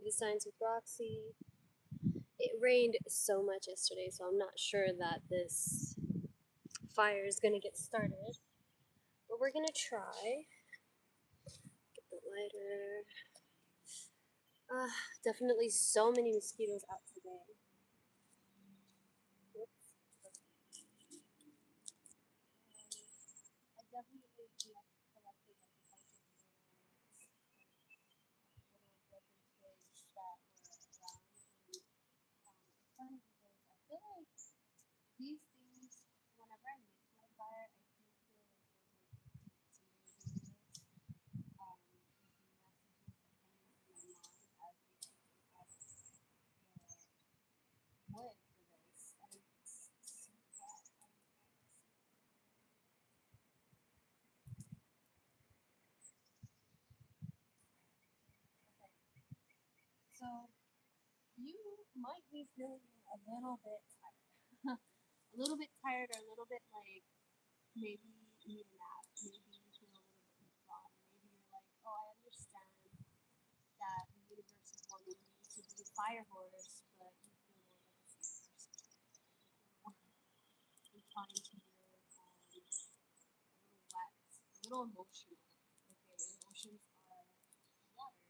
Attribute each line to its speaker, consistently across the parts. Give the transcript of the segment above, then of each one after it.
Speaker 1: the Signs with Roxy. It rained so much yesterday, so I'm not sure that this fire is gonna get started. But we're gonna try. Get the lighter. Definitely so many mosquitoes out today. Oops. I definitely collected like a bunch of little broken twigs that were around. And it's funny because I feel like these things, whenever I make my fire, I do feel like there's like messages that come into my mind as I'm thinking of the wood for this. And it's so bad. Okay, so you might be feeling a little bit tired. A little bit tired or a little bit like maybe you need a nap, maybe you feel a little bit withdrawn, maybe you're like, oh, I understand that the universe is wanting you to be a fire horse, but you feel more like a sea horse. More inclined to your a little wet, a little emotional. Okay, emotions are water.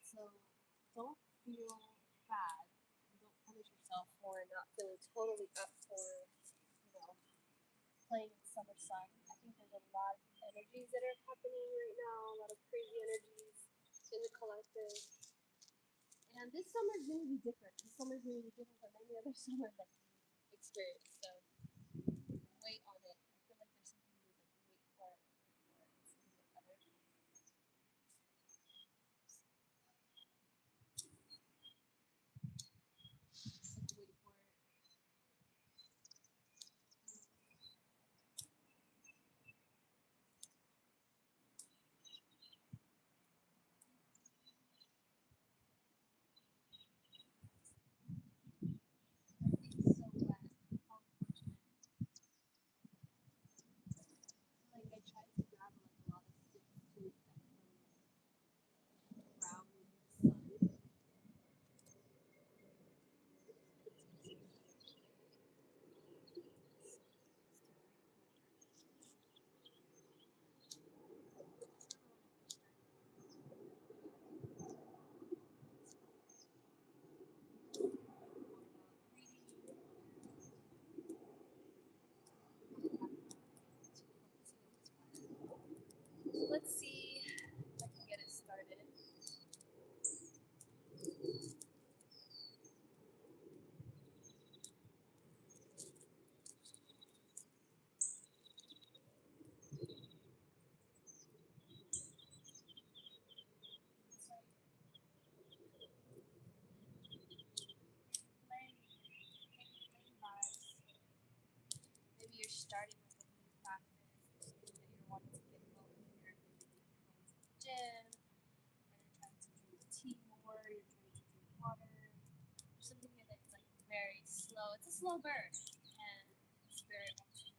Speaker 1: So don't feel bad. Don't punish yourself for not feeling totally up for, playing in the summer sun. I think there's a lot of energies that are happening right now, a lot of crazy energies in the collective. And this summer is going to be different. This summer is going to be different from any other summer that you've experienced. So wait on it. I feel like there's something you like wait for it. It's going to get better. Like wait for it. It's so wet. How unfortunate. Like I tried to grab like a lot of sticks to make that brown sun. Let's see if I can get it started. Maybe you're starting with a new practice or something that you're wanting to get going here. Maybe you're going to the gym, or you're trying to drink tea more, you're trying to drink water. There's something here that's like very slow. It's a slow burn, and it's very optional.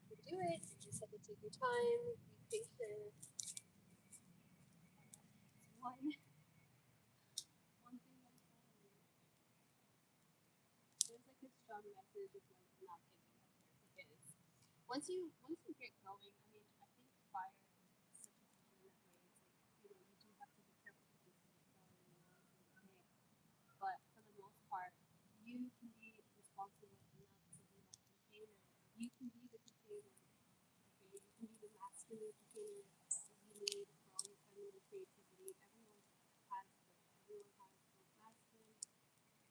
Speaker 1: You can do it. You just have to take your time, be patient. One thing at a time. There's like a strong message of like not giving up here because once you get going, I mean, I think fire is such a teacher in that way. It's like you do have to be careful because you get going, and big. But for the most part, you can be responsible enough to be that container. You can be the container. Okay, you can be the masculine container that you need for all your feminine creativity. Everyone has both. Everyone has both masculine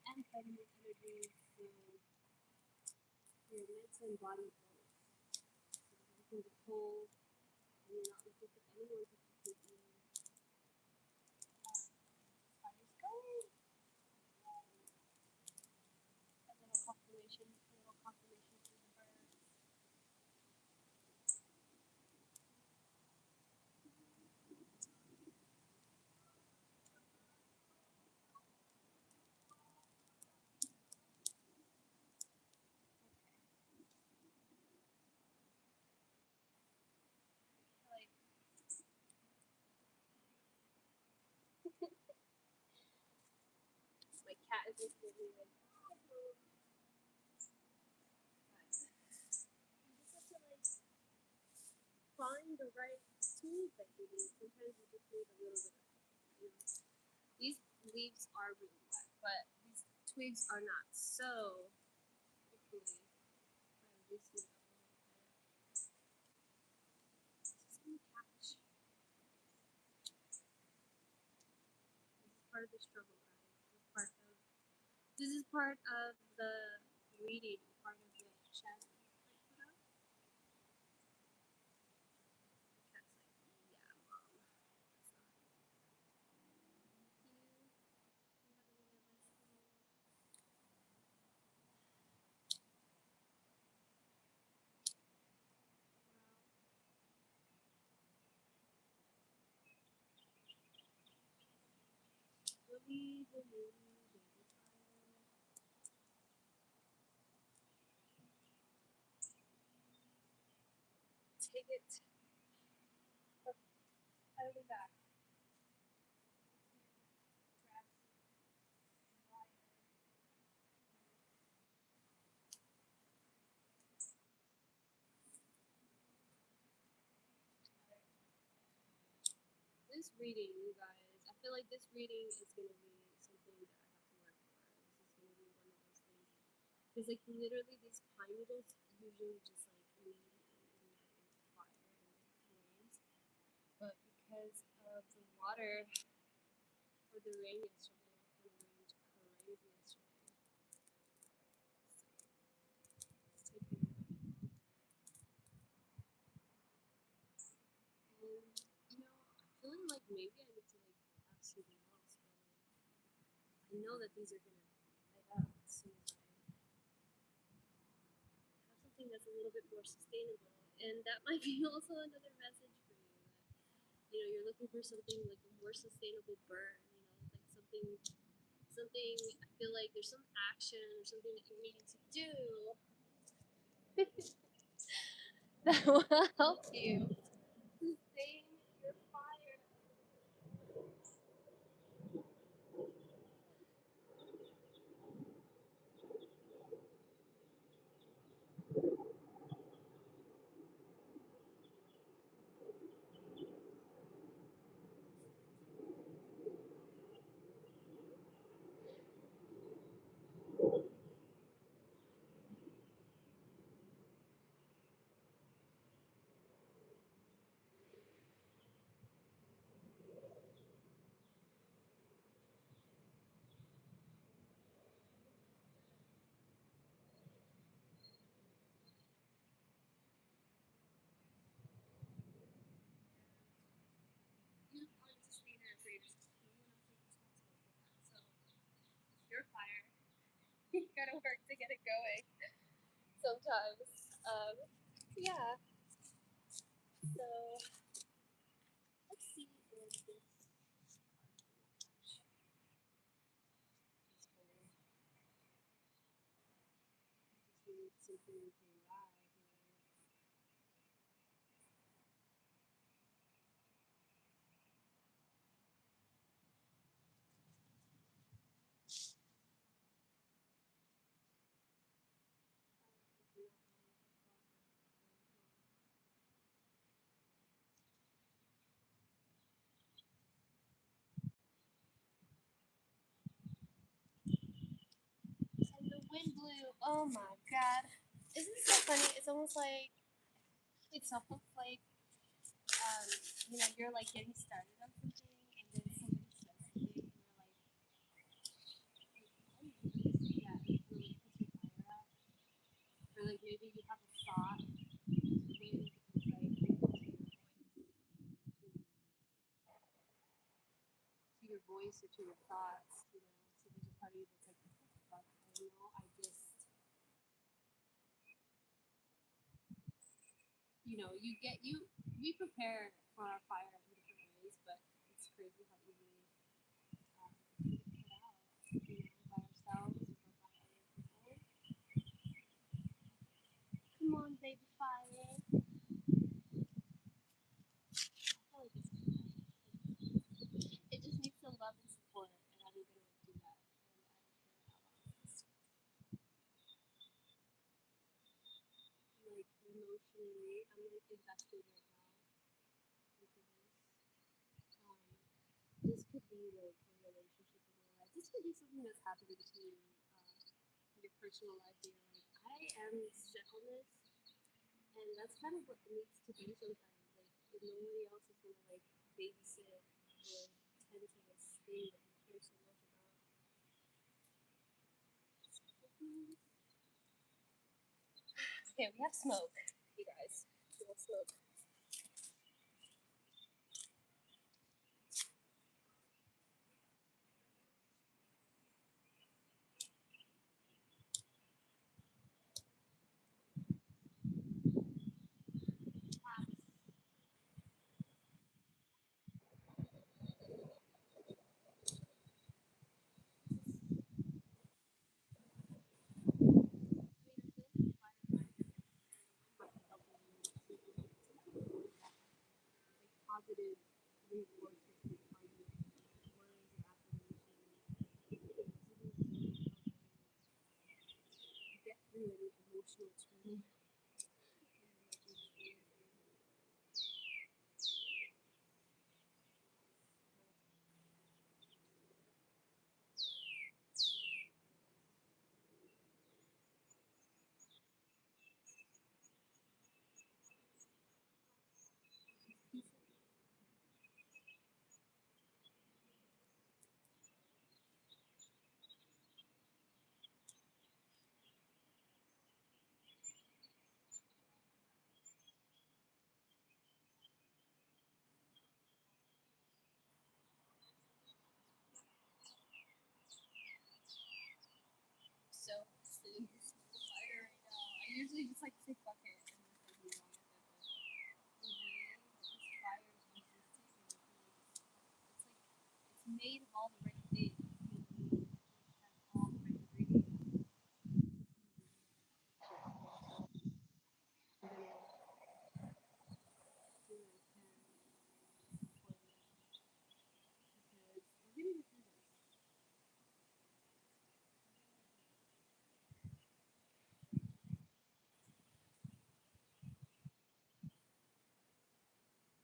Speaker 1: and feminine energies. So you're meant to embody both. So you can be whole and you're not looking for anyone to complete you. Fire's going. A little confirmation from the birds. Okay. Like as if you're like, you just have to like find the right tools that you need. Sometimes you just need a little bit of help. You know? These leaves are really wet, but these twigs are not. So hopefully I loosen it up a little bit. This is on the couch. This is part of the struggle, guys. This is part of the reading, part of the challenge I put up. The cat's like, yeah, mom. That's not you. You have a really nice little. Lily, Lily, baby fire. Take it. I'll be back. Grab some wire. This reading, you guys, I feel like this reading is going to be something that I have to work for. This is going to be one of those things. Because, like, literally, these pine needles usually just, like, immediately ignite fire and flames. But because of the water or the rain yesterday, it kind of rained crazy yesterday. So, it's taking a little bit longer. And, you know, I'm feeling like maybe I need to, like, grab something else. But, like, I know that these are going to light up as soon as I have something that's a little bit more sustainable. And that might be also another message for you. That, you know, you're looking for something like a more sustainable burn, you know, like something I feel like there's some action or something that you're needing to do that will help you sustain your fire. You are the sustainer for yourself. No one else is responsible for that. So it's your fire. You gotta work to get it going sometimes. Yeah. So let's see if this is whole. Just need something dry here. And the wind blew. Oh my god. Isn't this so funny? It's almost like you know, you're like getting started on something and then somebody says something and you're like, why are you say that? It really puts your fire out. Or like maybe you have a thought and the wind is like to your voice or to your thoughts, you know. So there's a part of you that's like, what the fuck? I don't know. You know, we prepare for our fire in different ways, but it's crazy how easily we get put out, you know, by ourselves or by other people. Come on, baby fire. I feel like it's it just needs some love and support, and I'm gonna do that. And I don't care this could be something that's happened to you in your personal life where you're like, I am gentleness, and that's kind of what it needs to be sometimes. Like, if nobody else is gonna like babysit or tend to this thing that you care so much about. Okay, we have smoke, you guys. We have smoke. Positive reinforcement are you words of affirmation get through any emotional turmoil. So sitting in this fire right now. I usually just like say fuck it and just like move on with it, but the way that this fire is resisting and it's like it's made of all the right things. You know what I mean? It has all the right ingredients. I'm gonna do what I can for them because we're gonna get through this.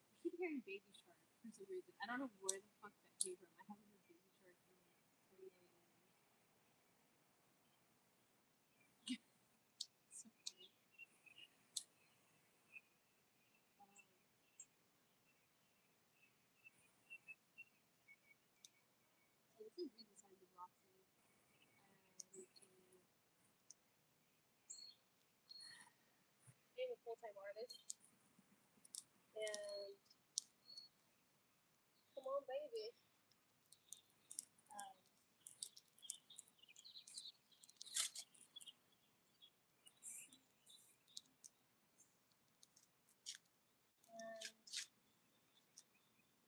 Speaker 1: I keep hearing Baby Shark for some reason. I don't know where the fuck that came from. I haven't heard Baby Shark in like 28 years. So funny. So this is Read the Signs with Roxy. I'm a full-time artist, and come on, baby. Um, and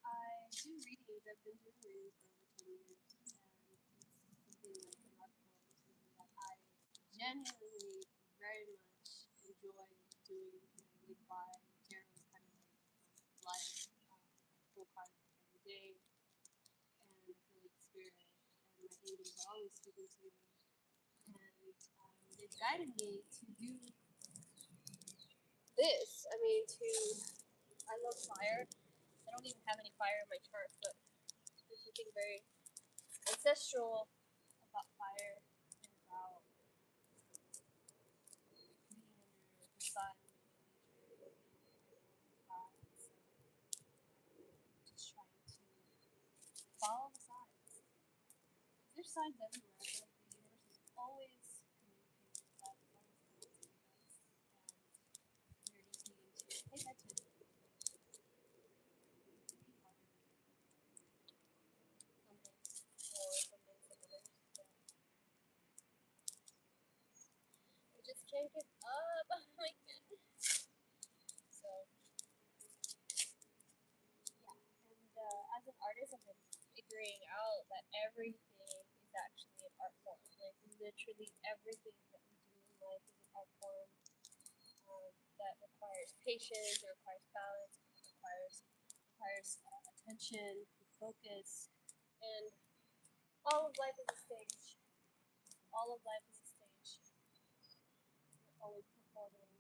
Speaker 1: I do readings. I've been doing readings for over 10 years, and it's something like an art form, something that I genuinely very much enjoy doing. You know, live by tarot is kind of like life. I pull cards every day, and I feel like spirit and my angels are always speaking to me, and they've guided me to do this. I mean, I love fire. I don't even have any fire in my chart, but there's something very ancestral about fire and about being under the sun and nature and gods. And just trying to follow the signs. There's signs everywhere. I feel like the universe is always communicating with us, always connecting with us, and we're just needing to pay attention. Some days more, some days than others. But I just can't get up. Oh my goodness. So yeah, and as an artist, I've been figuring out that everything is actually an art form. Like literally everything that we do in life is an art form that requires patience, it requires balance, it requires attention, focus, and all of life is a stage. All of life is a stage. We're always performing,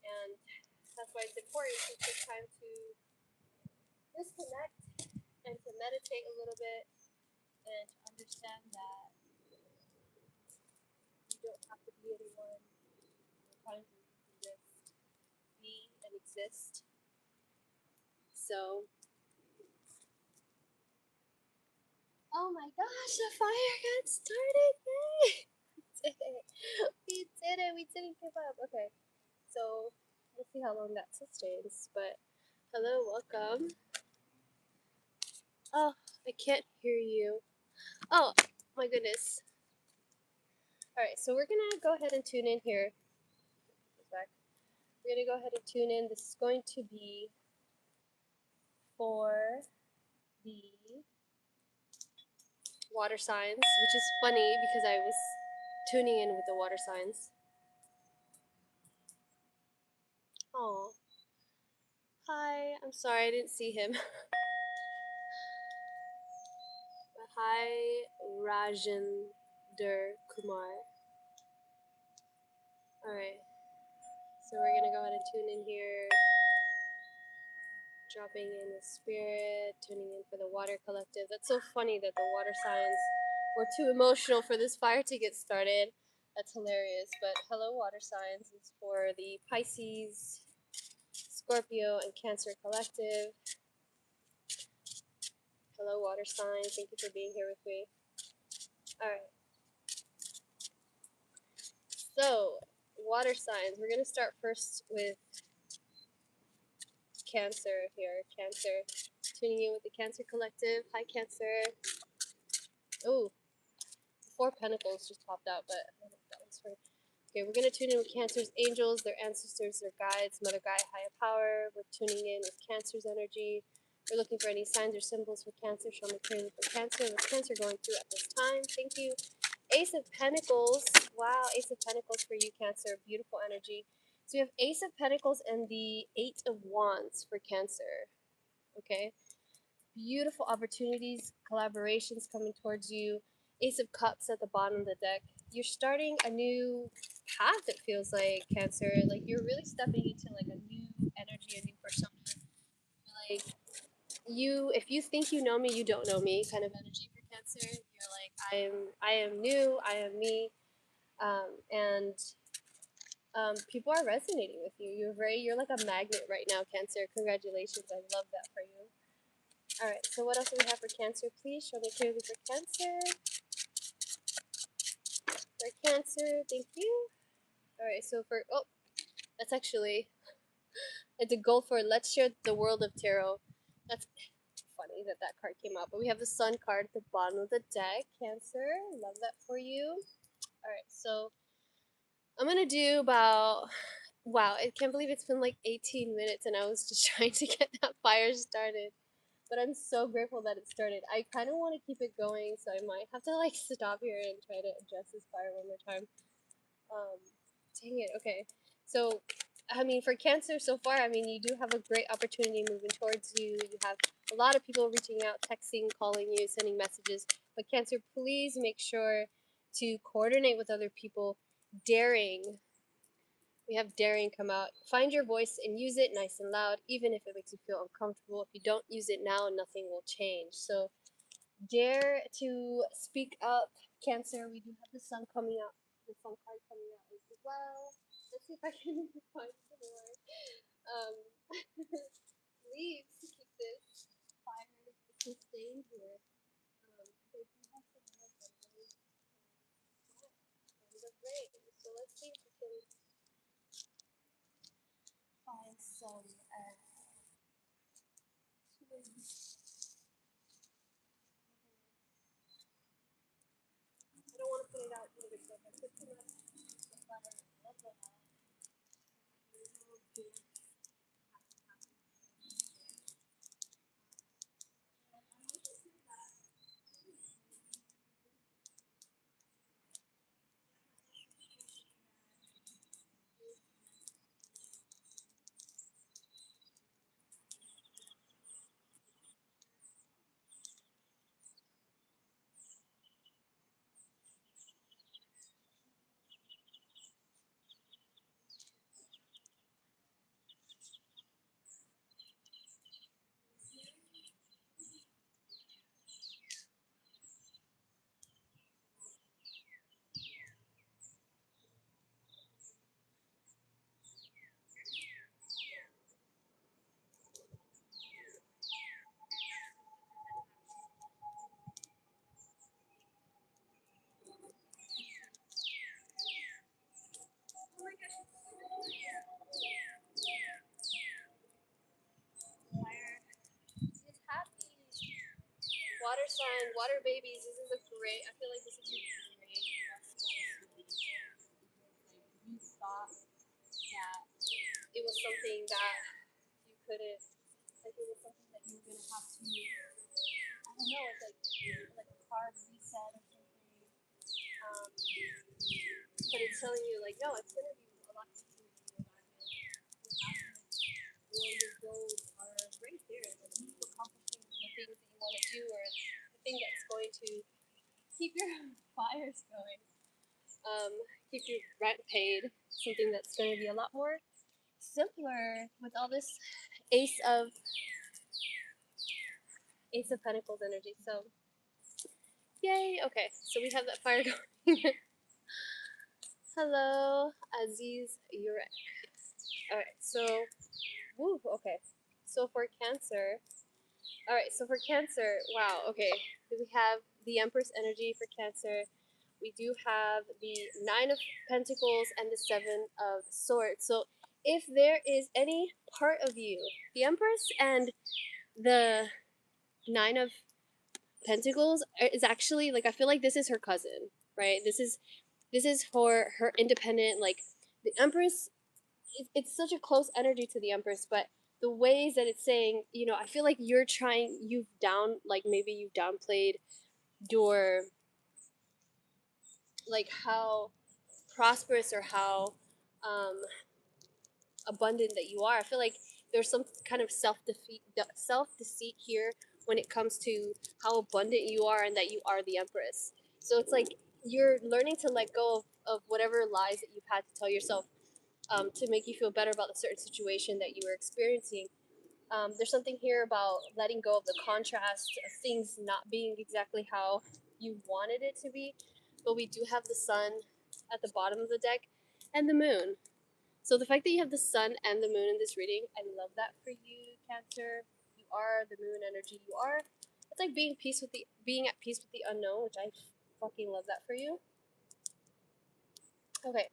Speaker 1: and that's why it's important to take time to disconnect and to meditate a little bit and to understand that you don't have to be anyone. Sometimes you can just be and exist. So, oh my gosh, the fire got started! Yay! We did it! We did it! We didn't give up. Okay, so we'll see how long that sustains. But hello, welcome. Oh, I can't hear you. Oh, my goodness. Alright, so we're gonna go ahead and tune in here. We're gonna go ahead and tune in. This is going to be for the water signs, which is funny because I was tuning in with the water signs. Oh, hi. I'm sorry I didn't see him. Hi, Rajender Kumar. Alright, so we're gonna go ahead and tune in here. Dropping in the spirit, tuning in for the water collective. That's so funny that the water signs were too emotional for this fire to get started. That's hilarious. But hello, water signs. It's for the Pisces, Scorpio, and Cancer collective. Hello, water signs. Thank you for being here with me. Alright. So, water signs. We're going to start first with Cancer here. Cancer. Tuning in with the Cancer collective. Hi, Cancer. Oh, Four Pentacles just popped out, but that one's for. Okay, we're gonna tune in with Cancer's angels, their ancestors, their guides, Mother Gaia, higher power. We're tuning in with Cancer's energy. We're looking for any signs or symbols for Cancer. Show me clearly for Cancer. What's Cancer going through at this time? Thank you. Ace of Pentacles. Wow, Ace of Pentacles for you, Cancer. Beautiful energy. So we have Ace of Pentacles and the Eight of Wands for Cancer. Okay. Beautiful opportunities, collaborations coming towards you. Ace of Cups at the bottom of the deck. You're starting a new path, it feels like, Cancer. Like you're really stepping into like a new energy, a new persona. Like you, if you think you know me, you don't know me kind of energy for Cancer. You're like, I am new, I am me. And people are resonating with you. You're like a magnet right now, Cancer. Congratulations, I love that for you. Alright, so what else do we have for Cancer? Please show me clearly for Cancer. For Cancer, thank you. Alright, so for, oh, that's actually, it's a goal for Let's Share the World of Tarot. That's funny that that card came out. But we have the Sun card at the bottom of the deck. Cancer, love that for you. Alright, so I'm going to do about, wow, I can't believe it's been like 18 minutes and I was just trying to get that fire started. But I'm so grateful that it started. I kind of want to keep it going, so I might have to like stop here and try to adjust this fire one more time. Dang it. Okay. So, I mean, for Cancer so far, I mean, you do have a great opportunity moving towards you. You have a lot of people reaching out, texting, calling you, sending messages. But Cancer, please make sure to coordinate with other people. Daring. We have daring come out. Find your voice and use it nice and loud, even if it makes you feel uncomfortable. If you don't use it now, nothing will change. So dare to speak up, Cancer. We do have the sun coming out, the sun card coming out as well. Let's see if I can find some more um, leaves to keep this fire sustained here. They do have some more bundles. Great. So let's see if we can find some twigs. I don't want to put it out either, so if I put too much, the fire will go out.
Speaker 2: sign, water babies. This is a great. I feel like this is a great.
Speaker 1: You thought that
Speaker 2: It was something that you couldn't.
Speaker 1: like it was something that you were gonna have to. I don't know. It's like a hard reset or something.
Speaker 2: But it's telling you like, no, it's gonna be a lot easier than you imagine.
Speaker 1: Or your goals are right there. Like you accomplishing
Speaker 2: The things that you want to do, or the thing that's going to
Speaker 1: keep your fires going.
Speaker 2: keep your rent paid. Something that's going to be a lot more simpler with all this Ace of Pentacles energy. So, yay! Okay, so we have that fire going. Hello, Aziz Urek. All right, so, woo. Okay, so for Cancer. All right, so for Cancer, wow. Okay, we have the Empress energy for Cancer. We do have the Nine of Pentacles and the Seven of Swords. So if there is any part of you, the Empress and the Nine of Pentacles is actually like, I feel like this is her cousin, right? This is her independent, like the Empress. It's such a close energy to the Empress, but the ways that it's saying, I feel like you've maybe you've downplayed your, like, how prosperous or how abundant that you are. I feel like there's some kind of self deceit here when it comes to how abundant you are and that you are the Empress. So it's like you're learning to let go of whatever lies that you've had to tell yourself, to make you feel better about the certain situation that you were experiencing. There's something here about letting go of the contrast of things not being exactly how you wanted it to be. But we do have the sun at the bottom of the deck and the moon. So the fact that you have the sun and the moon in this reading, I love that for you, Cancer. You are the moon energy. You are. It's like being at peace with the unknown, which I fucking love that for you. Okay,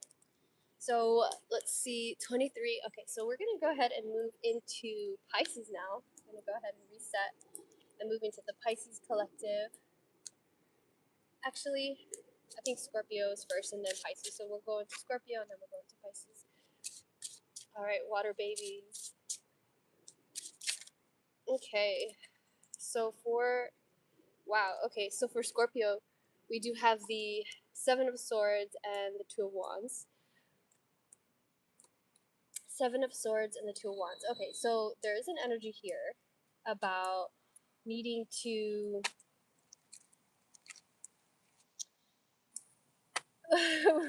Speaker 2: so let's see, 23. Okay, so we're gonna go ahead and move into Pisces now. I'm gonna go ahead and reset and move into the Pisces collective. Actually, I think Scorpio is first and then Pisces. So we'll go into Scorpio and then we'll go into Pisces. All right, water babies. Okay, so so for Scorpio, we do have the Seven of Swords and the Two of Wands. Seven of Swords and the Two of Wands. Okay, so there is an energy here about needing to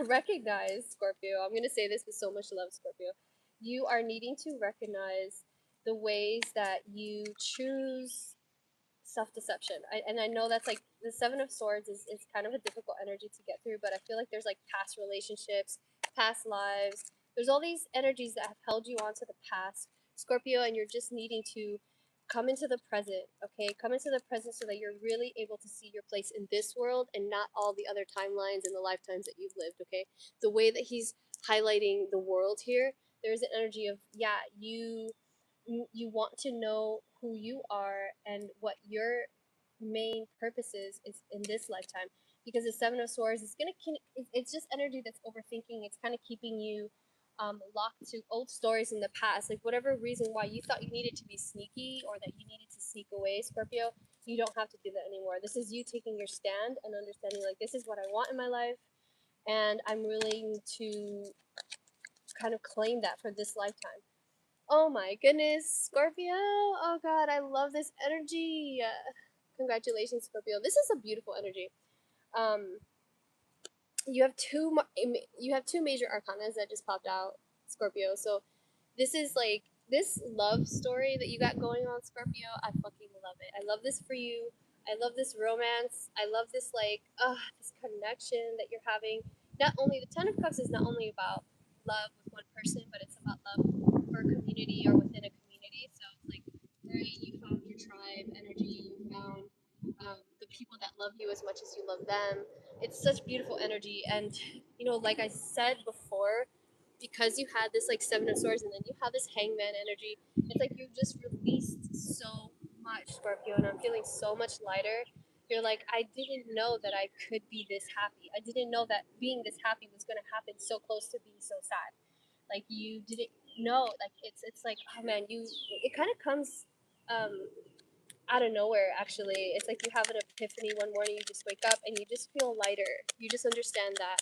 Speaker 2: recognize, Scorpio. I'm going to say this with so much love, Scorpio. You are needing to recognize the ways that you choose self-deception. And I know that's like the Seven of Swords is kind of a difficult energy to get through, but I feel like there's like past relationships, past lives. There's all these energies that have held you onto the past, Scorpio, and you're just needing to come into the present, okay? Come into the present so that you're really able to see your place in this world and not all the other timelines and the lifetimes that you've lived, okay? The way that he's highlighting the world here, there's an energy of, yeah, you want to know who you are and what your main purpose is in this lifetime, because the Seven of Swords is it's just energy that's overthinking. It's kind of keeping you locked to old stories in the past, like whatever reason why you thought you needed to be sneaky or that you needed to sneak away, Scorpio. You don't have to do that anymore. This is you taking your stand and understanding, like, this is what I want in my life, and I'm willing to kind of claim that for this lifetime. Oh my goodness, Scorpio. Oh God, I love this energy. Congratulations, Scorpio. This is a beautiful energy. Um, you have two major arcanas that just popped out, Scorpio. So this is like this love story that you got going on, Scorpio. I fucking love it. I love this for you. I love this romance. I love this this connection that you're having. Not only the Ten of Cups is not only about love with one person, but it's about love for a community or within a community. So it's like, right, you found your tribe energy. You found the people that love you as much as you love them. It's such beautiful energy, and like I said before, because you had this like Seven of Swords and then you have this Hangman energy, it's like you just released so much, Scorpio, and I'm feeling so much lighter. You're like, I didn't know that I could be this happy. I didn't know that being this happy was going to happen so close to being so sad. Like you didn't know. Like it's like, oh man, you. It kind of comes out of nowhere. Actually, it's like you have an epiphany one morning. You just wake up and you just feel lighter. You just understand that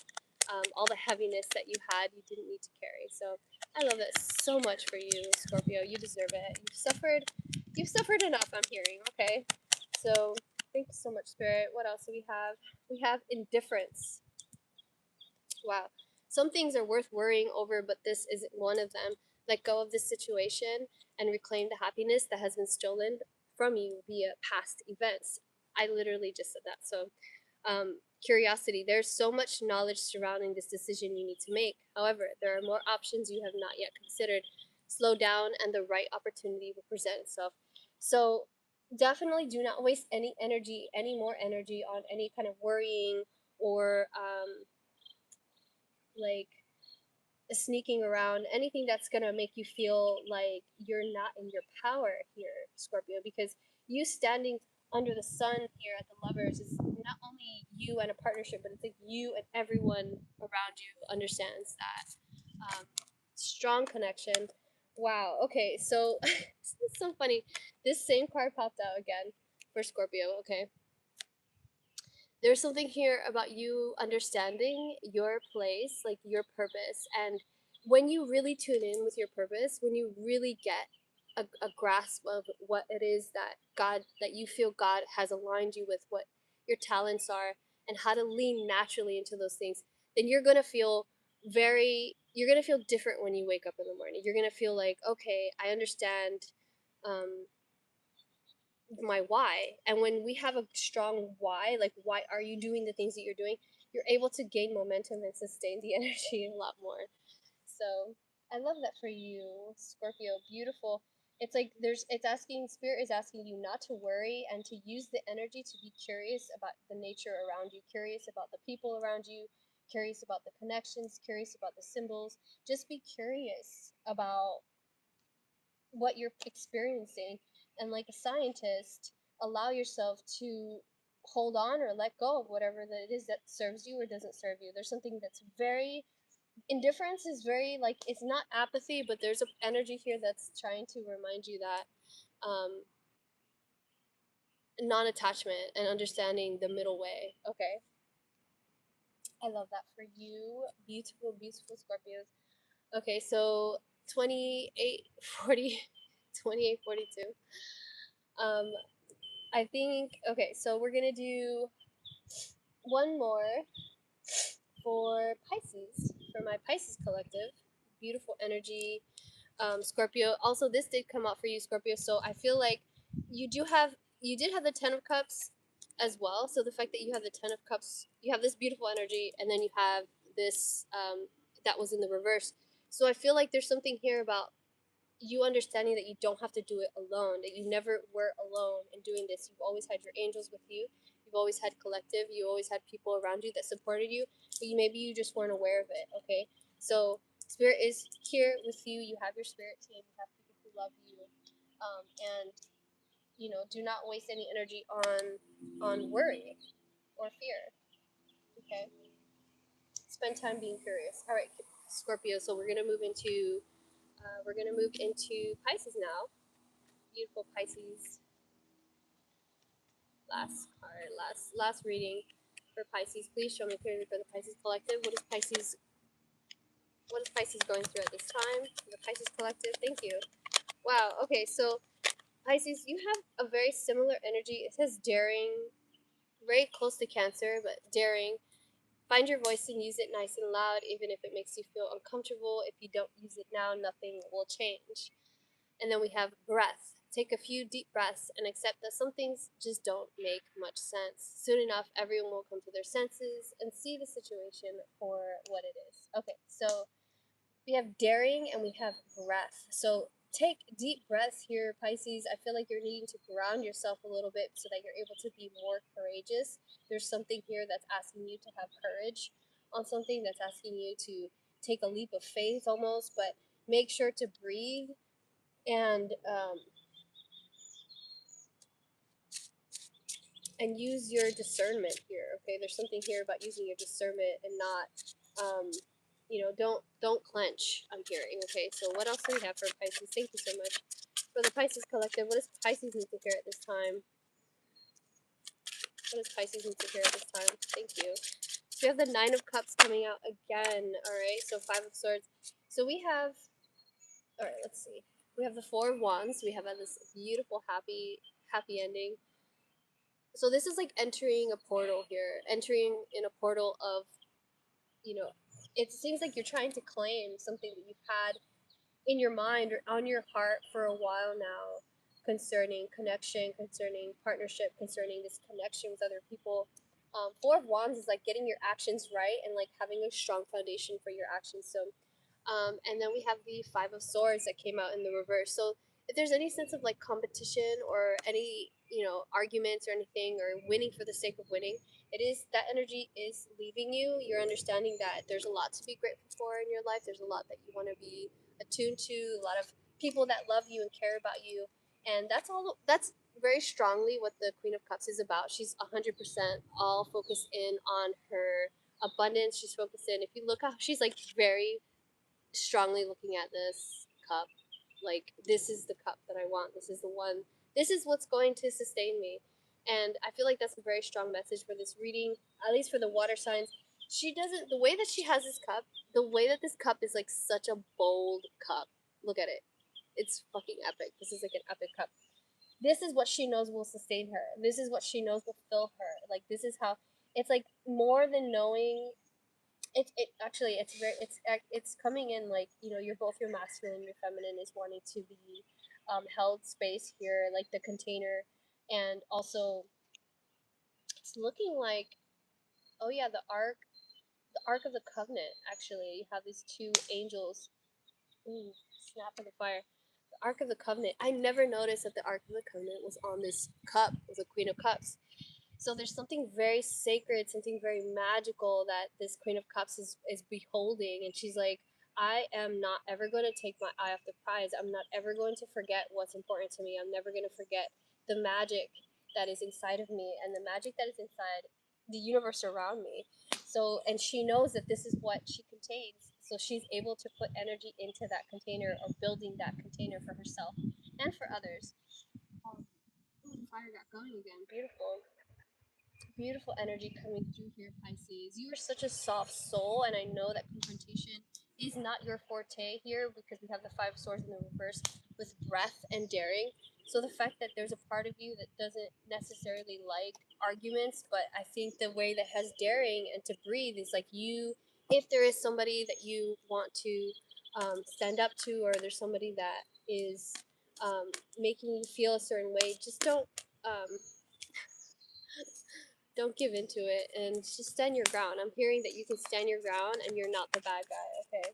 Speaker 2: all the heaviness that you had, you didn't need to carry. So I love that so much for you, Scorpio. You deserve it. You've suffered. You've suffered enough. I'm hearing. Okay, so thank you so much, Spirit. What else do we have? We have indifference. Wow. Some things are worth worrying over, but this isn't one of them. Let go of this situation and reclaim the happiness that has been stolen from you via past events. I literally just said that. So, curiosity. There's so much knowledge surrounding this decision you need to make. However, there are more options you have not yet considered. Slow down, and the right opportunity will present itself. So, definitely do not waste any more energy on any kind of worrying or like sneaking around, anything that's gonna make you feel like you're not in your power here, Scorpio, because you standing under the sun here at the Lovers is not only you and a partnership, but it's like you and everyone around you understands that strong connection. Wow. Okay, so it's so funny. This same card popped out again for Scorpio. Okay, there's something here about you understanding your place, like your purpose. And when you really tune in with your purpose, when you really get a grasp of what it is that that you feel God has aligned you with, what your talents are, and how to lean naturally into those things, then you're going to feel different when you wake up in the morning. You're going to feel like, okay, I understand um, my why. And when we have a strong why, like why are you doing the things that you're doing, you're able to gain momentum and sustain the energy a lot more. So I love that for you, Scorpio. Beautiful. It's like it's asking, spirit is asking you not to worry and to use the energy to be curious about the nature around you, curious about the people around you, curious about the connections, curious about the symbols. Just be curious about what you're experiencing, and like a scientist, allow yourself to hold on or let go of whatever that it is that serves you or doesn't serve you. There's something that's very indifference is very like, it's not apathy, but there's an energy here that's trying to remind you that non-attachment and understanding the middle way. Okay, I love that for you, beautiful, beautiful Scorpios. Okay, so 2840, 2842. um I think, okay, so we're gonna do one more for Pisces, for my Pisces collective. Beautiful energy, Scorpio. Also, this did come out for you, Scorpio. So I feel like you did have the Ten of Cups as well. So the fact that you have the Ten of Cups, you have this beautiful energy, and then you have this that was in the reverse. So I feel like there's something here about you understanding that you don't have to do it alone, that you never were alone in doing this. You've always had your angels with you. You've always had collective. You always had people around you that supported you, but maybe you just weren't aware of it. Okay, so spirit is here with you. You have your spirit team. You have people who love you, and do not waste any energy on worry or fear. Okay, spend time being curious. All right, Scorpio. So we're gonna move into Pisces now. Beautiful Pisces. Last card, last reading for Pisces. Please show me clearly for the Pisces collective. What is Pisces going through at this time? The Pisces collective. Thank you. Wow. Okay, so Pisces, you have a very similar energy. It says daring, very close to Cancer, but daring. Find your voice and use it nice and loud, even if it makes you feel uncomfortable. If you don't use it now, nothing will change. And then we have breath. Take a few deep breaths and accept that some things just don't make much sense. Soon enough, everyone will come to their senses and see the situation for what it is. Okay, so we have daring and we have breath. So take deep breaths here, Pisces. I feel like you're needing to ground yourself a little bit so that you're able to be more courageous. There's something here that's asking you to have courage on something, that's asking you to take a leap of faith almost, but make sure to breathe and and use your discernment here. Okay, there's something here about using your discernment and not, don't clench. I'm hearing. Okay, so what else do we have for Pisces? Thank you so much for the Pisces Collective. What does Pisces need to hear at this time? What does Pisces need to hear at this time? Thank you. So we have the Nine of Cups coming out again. All right, so Five of Swords. So we have. All right, let's see. We have the Four of Wands. We have this beautiful, happy ending. So this is like entering a portal here, entering in a portal of, you know, it seems like you're trying to claim something that you've had in your mind or on your heart for a while now, concerning connection, concerning partnership, concerning this connection with other people. Four of Wands is like getting your actions right and like having a strong foundation for your actions. So and then we have the Five of Swords that came out in the reverse. So if there's any sense of like competition or any, arguments or anything or winning for the sake of winning, it is that energy is leaving you. You're understanding that there's a lot to be grateful for in your life. There's a lot that you want to be attuned to, a lot of people that love you and care about you. And that's very strongly what the Queen of Cups is about. She's 100% all focused in on her abundance. She's focused in, if you look how she's like very strongly looking at this cup, like this is the cup that I want, this is the one, this is what's going to sustain me. And I feel like that's a very strong message for this reading, at least for the water signs. She doesn't, the way that she has this cup, the way that this cup is like such a bold cup, look at it, it's fucking epic. This is like an epic cup. This is what she knows will sustain her, this is what she knows will fill her, like this is how it's like more than knowing. It actually it's coming in like, you're both, your masculine, your feminine is wanting to be held space here, like the container. And also it's looking like, oh yeah, the ark of the covenant. Actually, you have these two angels. Ooh, snap of the fire. The ark of the covenant, I never noticed that the ark of the covenant was on this cup, was a Queen of Cups. So there's something very sacred, something very magical that this Queen of Cups is beholding. And she's like, I am not ever going to take my eye off the prize. I'm not ever going to forget what's important to me. I'm never going to forget the magic that is inside of me and the magic that is inside the universe around me. So, and she knows that this is what she contains. So she's able to put energy into that container or building that container for herself and for others. Ooh, the fire got going again. Beautiful. Beautiful energy coming through here, Pisces. You are such a soft soul, and I know that confrontation is not your forte here because we have the Five of Swords in the reverse with breath and daring. So the fact that there's a part of you that doesn't necessarily like arguments, but I think the way that has daring and to breathe is like you, if there is somebody that you want to stand up to, or there's somebody that is making you feel a certain way, just um, don't give into it and just stand your ground. I'm hearing that you can stand your ground and you're not the bad guy, okay?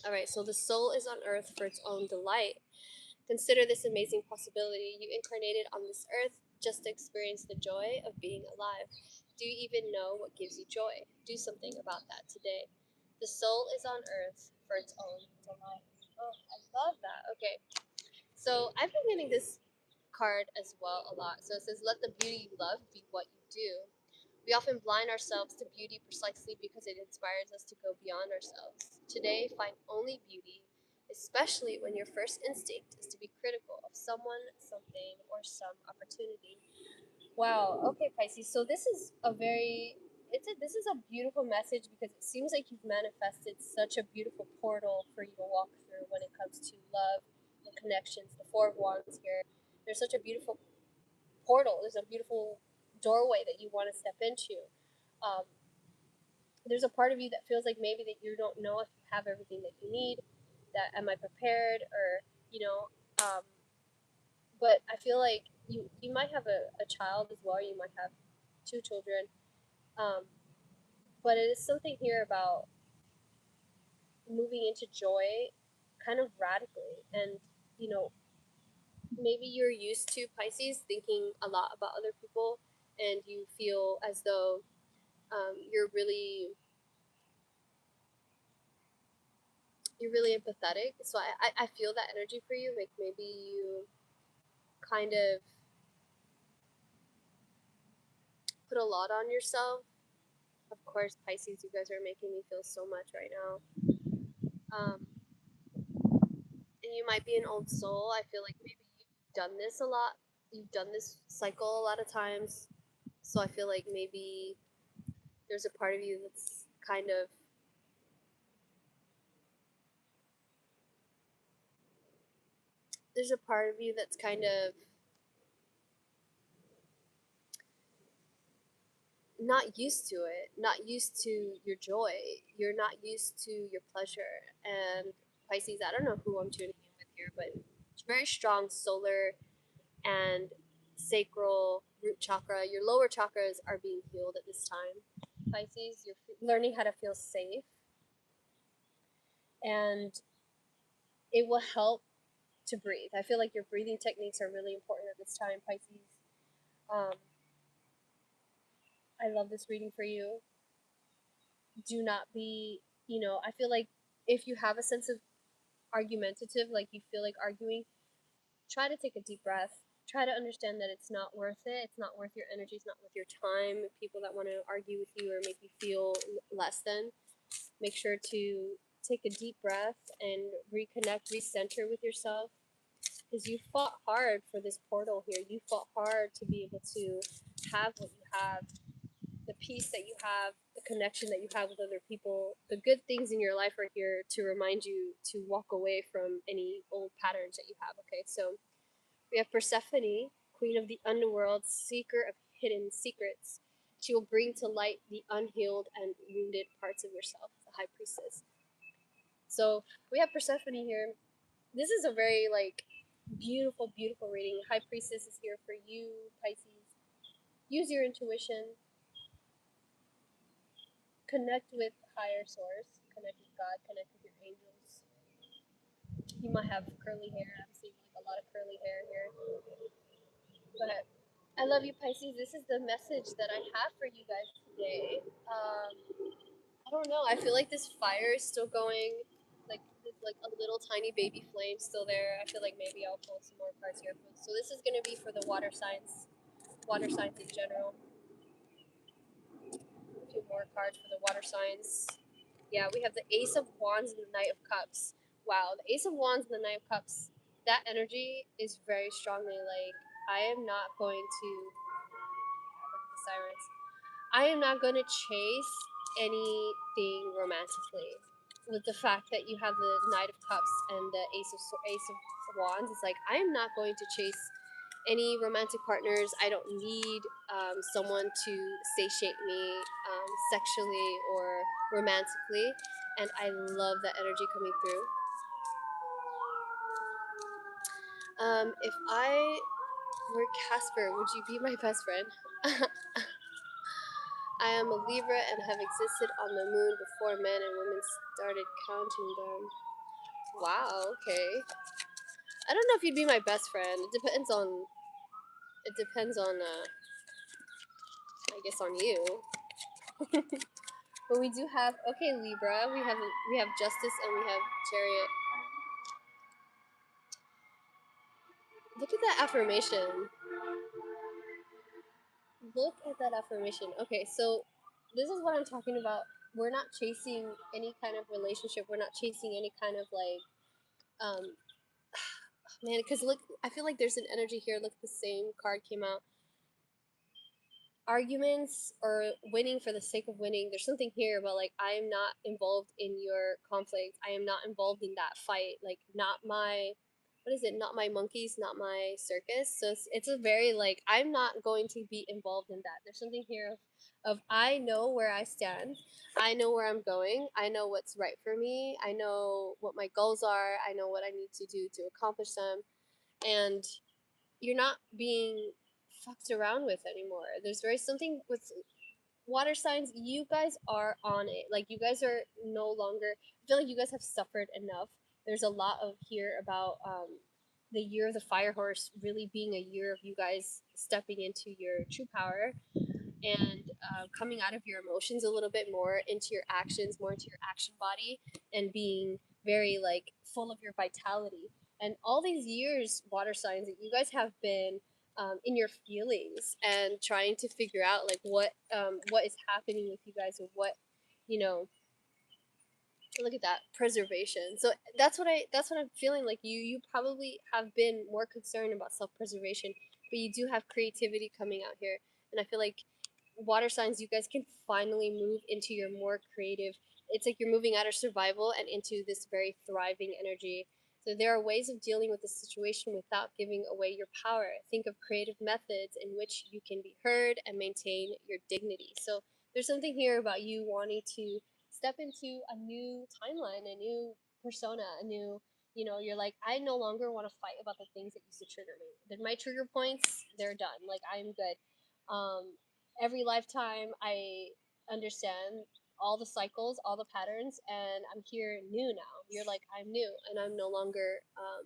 Speaker 2: All right, so the soul is on earth for its own delight. Consider this amazing possibility. You incarnated on this earth just to experience the joy of being alive. Do you even know what gives you joy? Do something about that today. The soul is on earth for its own delight. Oh, I love that. Okay, so I've been getting this card as well a lot. So it says, let the beauty you love be what you do. We often blind ourselves to beauty precisely because it inspires us to go beyond ourselves. Today, find only beauty, especially when your first instinct is to be critical of someone, something, or some opportunity. Wow. Okay, Pisces. So this is this is a beautiful message because it seems like you've manifested such a beautiful portal for you to walk through when it comes to love and connections. The Four of Wands here. There's such a beautiful portal. There's a beautiful doorway that you want to step into. Um, there's a part of you that feels like maybe that you don't know if you have everything that you need. That am I prepared, or you know, um, but I feel like you might have a child as well. You might have two children, um, but it is something here about moving into joy, kind of radically, and you know maybe you're used to Pisces thinking a lot about other people, and you feel as though you're really empathetic. So I feel that energy for you. Like maybe you kind of a lot on yourself. Of course, Pisces, you guys are making me feel so much right now. And you might be an old soul. I feel like maybe you've done this a lot. You've done this cycle a lot of times. So I feel like maybe there's a part of you that's kind of there's a part of you that's kind of not used to it, not used to your joy. You're not used to your pleasure. And Pisces, I don't know who I'm tuning in with here, but it's very strong solar and sacral root chakra. Your lower chakras are being healed at this time. Pisces, you're learning how to feel safe, and it will help to breathe. I feel like your breathing techniques are really important at this time, Pisces. I love this reading for you. Do not be, I feel like if you have a sense of argumentative, like you feel like arguing, try to take a deep breath. Try to understand that it's not worth it. It's not worth your energy. It's not worth your time. People that want to argue with you or make you feel less than, make sure to take a deep breath and reconnect, recenter with yourself. Because you fought hard for this portal here. You fought hard to be able to have what you have, the peace that you have, the connection that you have with other people. The good things in your life are here to remind you to walk away from any old patterns that you have. Okay, so we have Persephone, queen of the underworld, seeker of hidden secrets. She will bring to light the unhealed and wounded parts of yourself, the high priestess. So we have Persephone here. This is a very beautiful, beautiful reading. High priestess is here for you, Pisces. Use your intuition. Connect with higher source. Connect with God. Connect with your angels. You might have curly hair. I'm seeing a lot of curly hair here. But I love you, Pisces. This is the message that I have for you guys today. I don't know. I feel like this fire is still going. There's a little tiny baby flame still there. I feel like maybe I'll pull some more cards here. So this is going to be for the water signs in general. A few more cards for the water signs. Yeah, we have the Ace of Wands and the Knight of Cups. Wow, the Ace of Wands and the Knight of Cups. That energy is very strongly like, I am not going to. Look at the sirens. I am not going to chase anything romantically. With the fact that you have the Knight of Cups and the Ace of Wands, it's like, I am not going to chase any romantic partners. I don't need someone to satiate me sexually or romantically. And I love that energy coming through. If I were Casper, would you be my best friend? I am a Libra and have existed on the moon before men and women started counting them. Wow, okay. I don't know if you'd be my best friend. It depends on I guess on you. But we do have, okay, Libra. We have Justice and we have Chariot. Look at that affirmation. Look at that affirmation. Okay, so this is what I'm talking about. We're not chasing any kind of relationship. We're not chasing any kind of man, because look, I feel like there's an energy here. Look, the same card came out. Arguments or winning for the sake of winning. There's something here about I am not involved in your conflict. I am not involved in that fight. Not my, what is it? Not my monkeys, not my circus. So it's a very I'm not going to be involved in that. There's something here of I know where I stand. I know where I'm going. I know what's right for me. I know what my goals are. I know what I need to do to accomplish them. And you're not being fucked around with anymore. There's very something with water signs. You guys are on it. You guys are no longer. I feel like you guys have suffered enough. There's a lot of here about the year of the fire horse really being a year of you guys stepping into your true power and coming out of your emotions a little bit more into your actions, more into your action body, and being very full of your vitality. And all these years, water signs, that you guys have been in your feelings and trying to figure out like what is happening with you guys and what you know look at that preservation. So that's what I'm feeling like you probably have been more concerned about self-preservation, but you do have creativity coming out here, and I feel like water signs, you guys can finally move into your more creative. It's like you're moving out of survival and into this very thriving energy. So there are ways of dealing with the situation without giving away your power. Think of creative methods in which you can be heard and maintain your dignity. So there's something here about you wanting to step into a new timeline, a new persona, a new, you're like, I no longer want to fight about the things that used to trigger me. They're my trigger points, they're done. Like, I'm good. Every lifetime, I understand all the cycles, all the patterns, and I'm here new now. You're like, I'm new, and I'm no longer. What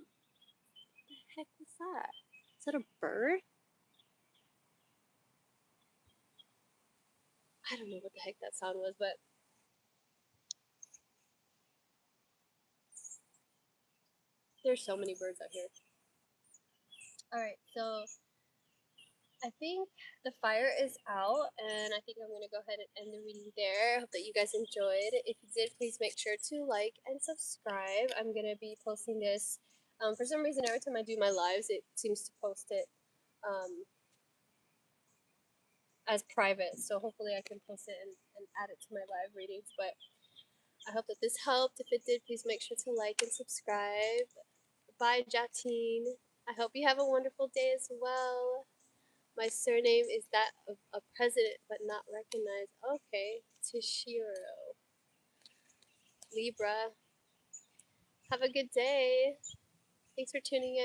Speaker 2: the heck was that? Is that a bird? I don't know what the heck that sound was, but there's so many birds out here. All right, so I think the fire is out, and I think I'm going to go ahead and end the reading there. I hope that you guys enjoyed. If you did, please make sure to like and subscribe. I'm going to be posting this. For some reason, every time I do my lives, it seems to post it um, as private. So hopefully I can post it and add it to my live readings. But I hope that this helped. If it did, please make sure to like and subscribe. Bye, Jatine. I hope you have a wonderful day as well. My surname is that of a president, but not recognized. Okay, Toshiro. Libra. Have a good day. Thanks for tuning in.